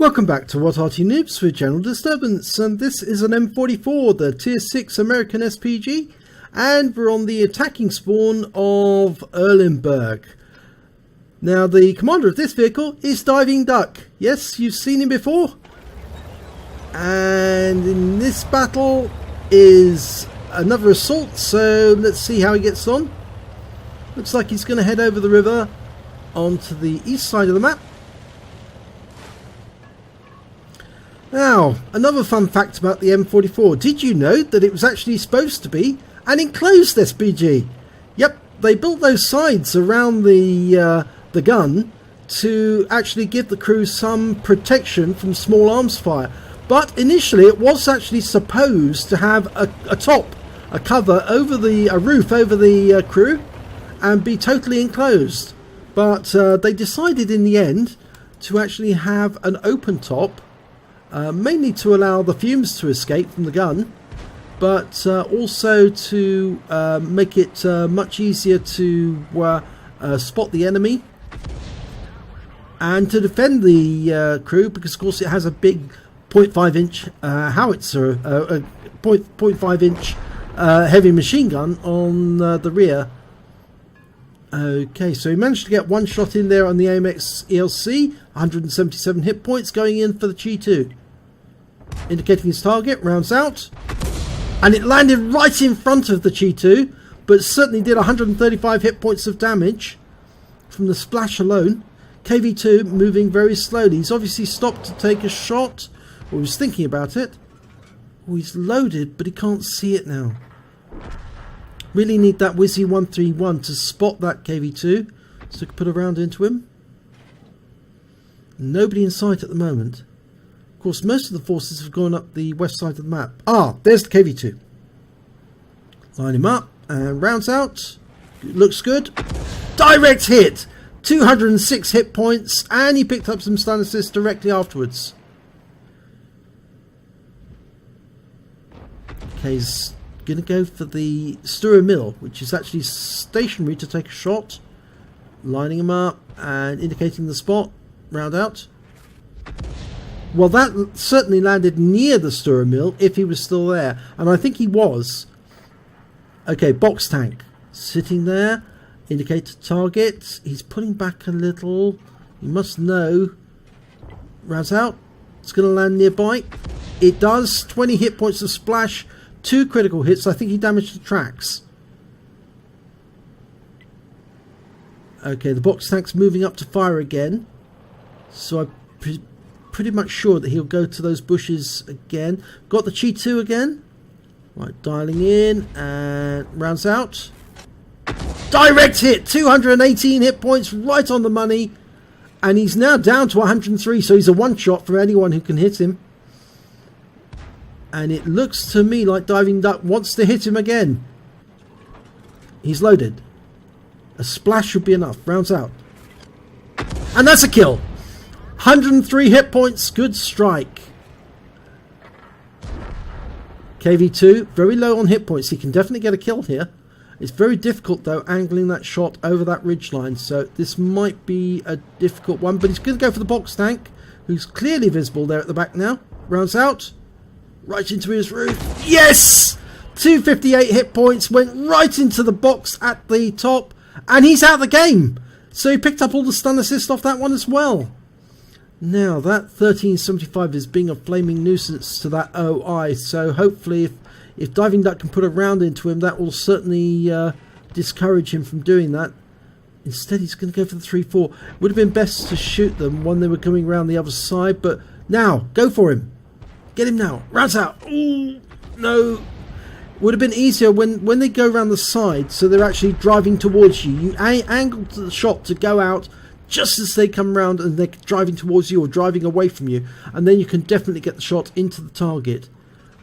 Welcome back to What Arty Noobs with General Disturbance, and this is an M44, the Tier 6 American SPG, and we're on the attacking spawn of Erlenberg. Now the commander of this vehicle is Diving Duck. Yes, you've seen him before. And in this battle is another assault, so let's see how he gets on. Looks like he's going to head over the river onto the east side of the map. Now, another fun fact about the M44. Did you know that it was actually supposed to be an enclosed SPG? Yep, they built those sides around the gun to actually give the crew some protection from small arms fire. But initially it was actually supposed to have a top, a cover over a roof over the crew and be totally enclosed. But they decided in the end to actually have an open top. Mainly to allow the fumes to escape from the gun, but also to make it much easier to spot the enemy and to defend the crew, because of course it has a big 0.5 inch howitzer, 0.5 inch heavy machine gun on the rear. Okay, so he managed to get one shot in there on the AMX ELC, 177 hit points, going in for the G2. Indicating his target, rounds out, and it landed right in front of the G2, but certainly did 135 hit points of damage from the splash alone. KV2 moving very slowly. He's obviously stopped to take a shot, or he was thinking about it. Oh, he's loaded, but he can't see it now. Really need that Wizzy 131 to spot that KV2, so we can put a round into him. Nobody in sight at the moment. Of course, most of the forces have gone up the west side of the map. Ah, there's the KV2. Line him up and rounds out. Looks good. Direct hit! 206 hit points, and he picked up some stun assists directly afterwards. Okay, he's going to go for the Stura Mill, which is actually stationary to take a shot. Lining him up and indicating the spot. Round out. Well, that certainly landed near the Stura Mill if he was still there. And I think he was. Okay, box tank. Sitting there. Indicator target. He's pulling back a little. He must know. Rounds out. It's going to land nearby. It does. 20 hit points of splash. 2 critical hits. I think he damaged the tracks. Okay, the box tank's moving up to fire again. So I'm pretty much sure that he'll go to those bushes again. Got the Chi-2 again. Right, dialing in and rounds out. Direct hit! 218 hit points, right on the money. And he's now down to 103, so he's a one-shot for anyone who can hit him. And it looks to me like Diving Duck wants to hit him again. He's loaded. A splash should be enough. Rounds out. And that's a kill! 103 hit points, good strike. KV2, very low on hit points. He can definitely get a kill here. It's very difficult though, angling that shot over that ridgeline. So this might be a difficult one. But he's going to go for the box tank, who's clearly visible there at the back now. Rounds out. Right into his roof. Yes! 258 hit points, went right into the box at the top. And he's out of the game. So he picked up all the stun assist off that one as well. Now, that 1375 is being a flaming nuisance to that OI, so hopefully if Diving Duck can put a round into him, that will certainly discourage him from doing that. Instead, he's going to go for the 3-4. Would have been best to shoot them when they were coming around the other side, but now, go for him. Get him now. Rounds out. Ooh, no. Would have been easier when they go around the side, so they're actually driving towards you. You angle the shot to go out just as they come round and they're driving towards you or driving away from you, and then you can definitely get the shot into the target,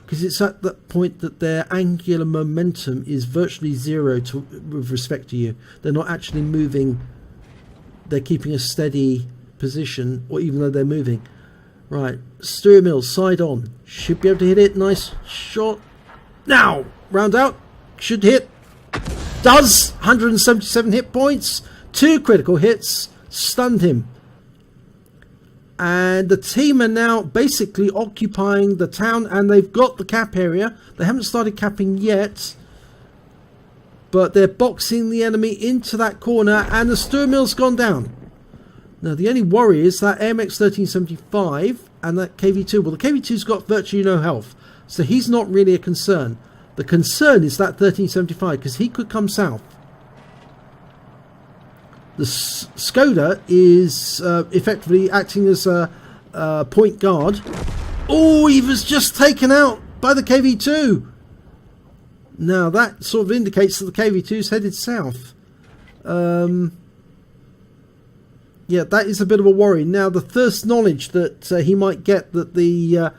because it's at that point that their angular momentum is virtually zero with respect to you. They're not actually moving, they're keeping a steady position, or even though they're moving. Right, Stura Mill, side on, should be able to hit it. Nice shot. Now, round out, should hit. Does. 177 hit points, 2 critical hits. Stunned him. And the team are now basically occupying the town, and they've got the cap area. They haven't started capping yet, but they're boxing the enemy into that corner, and the Stur mill's gone down. Now, the only worry is that AMX 1375 and that KV2. Well, the KV2's got virtually no health, so he's not really a concern. The concern is that 1375, because he could come south. The Skoda is effectively acting as a point guard. Oh, he was just taken out by the KV2. Now, that sort of indicates that the KV2 is headed south. Yeah, that is a bit of a worry. Now, the first knowledge that he might get that the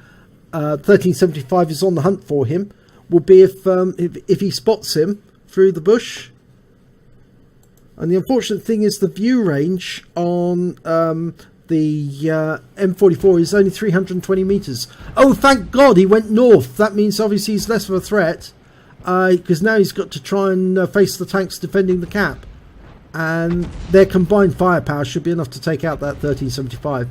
1375 is on the hunt for him will be if he spots him through the bush. And the unfortunate thing is the view range on the M44 is only 320 meters. Oh, thank God he went north. That means obviously he's less of a threat, because now he's got to try and face the tanks defending the cap. And their combined firepower should be enough to take out that 1375.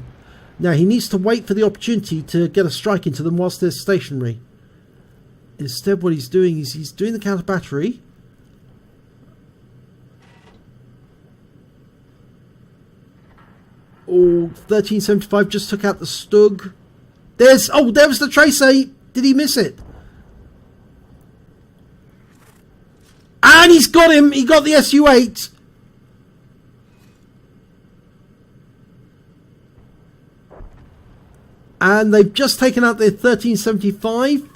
Now he needs to wait for the opportunity to get a strike into them whilst they're stationary. Instead, what he's doing is he's doing the counter battery. Oh, 1375 just took out the Stug. There was the tracer. Did he miss it? And he's got him. He got the SU-8. And they've just taken out their 1375.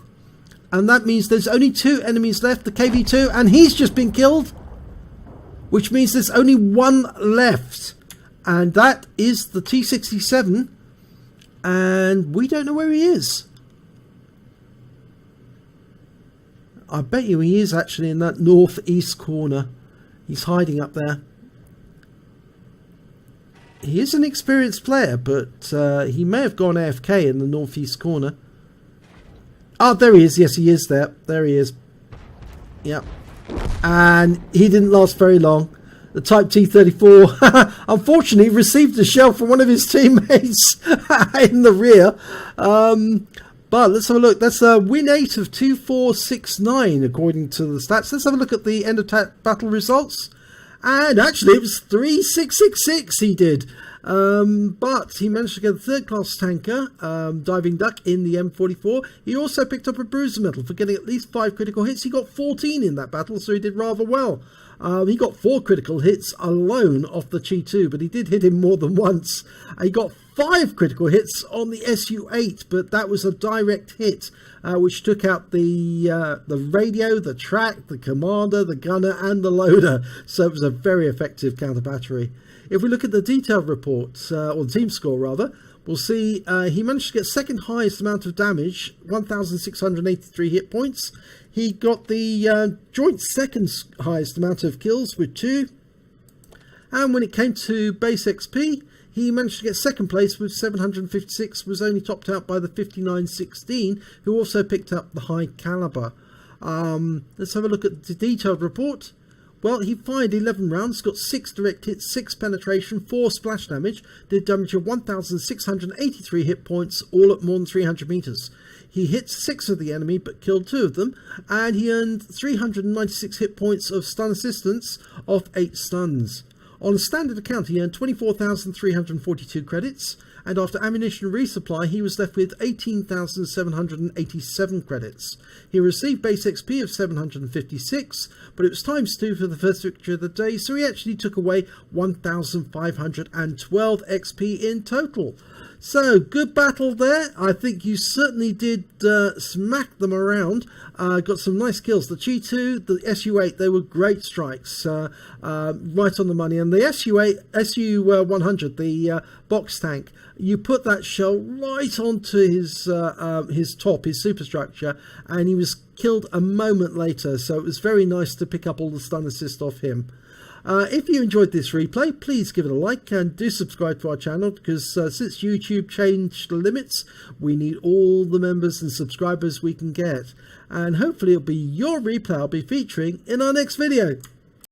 And that means there's only 2 enemies left. The KV2. And he's just been killed. Which means there's only 1 left. And that is the T67. And we don't know where he is. I bet you he is actually in that northeast corner. He's hiding up there. He is an experienced player, but he may have gone AFK in the northeast corner. Oh, there he is. Yes, he is there. There he is. Yep. And he didn't last very long. The Type T-34, unfortunately, received a shell from one of his teammates in the rear. But let's have a look. That's a win 8 of 2469, according to the stats. Let's have a look at the end of battle results. And actually, it was 3666 he did. But he managed to get a 3rd class tanker, diving duck in the M44. He also picked up a bruiser medal for getting at least 5 critical hits. He got 14 in that battle, so he did rather well. He got 4 critical hits alone off the Chi-2, but he did hit him more than once. He got 5 critical hits on the Su-8, but that was a direct hit, which took out the radio, the track, the commander, the gunner, and the loader. So it was a very effective counter battery. If we look at the detailed report, or the team score rather, we'll see he managed to get 2nd highest amount of damage, 1,683 hit points. He got the joint 2nd highest amount of kills with 2. And when it came to base XP, he managed to get 2nd place with 756, was only topped out by the 5916, who also picked up the high caliber. Let's have a look at the detailed report. Well, he fired 11 rounds, got 6 direct hits, 6 penetration, 4 splash damage, did damage of 1,683 hit points, all at more than 300 meters. He hit 6 of the enemy, but killed 2 of them, and he earned 396 hit points of stun assistance off 8 stuns. On a standard account, he earned 24,342 credits, and after ammunition resupply, he was left with 18,787 credits. He received base XP of 756, but it was ×2 for the first victory of the day, so he actually took away 1,512 XP in total. So, good battle there. I think you certainly did smack them around. Got some nice kills. The Chi-2, the Su-8, they were great strikes. Right on the money. And the Su-100, the box tank, you put that shell right onto his top, his superstructure, and he was killed a moment later. So it was very nice to pick up all the stun assist off him. If you enjoyed this replay, please give it a like and do subscribe to our channel, because since YouTube changed the limits, we need all the members and subscribers we can get. And hopefully it'll be your replay I'll be featuring in our next video.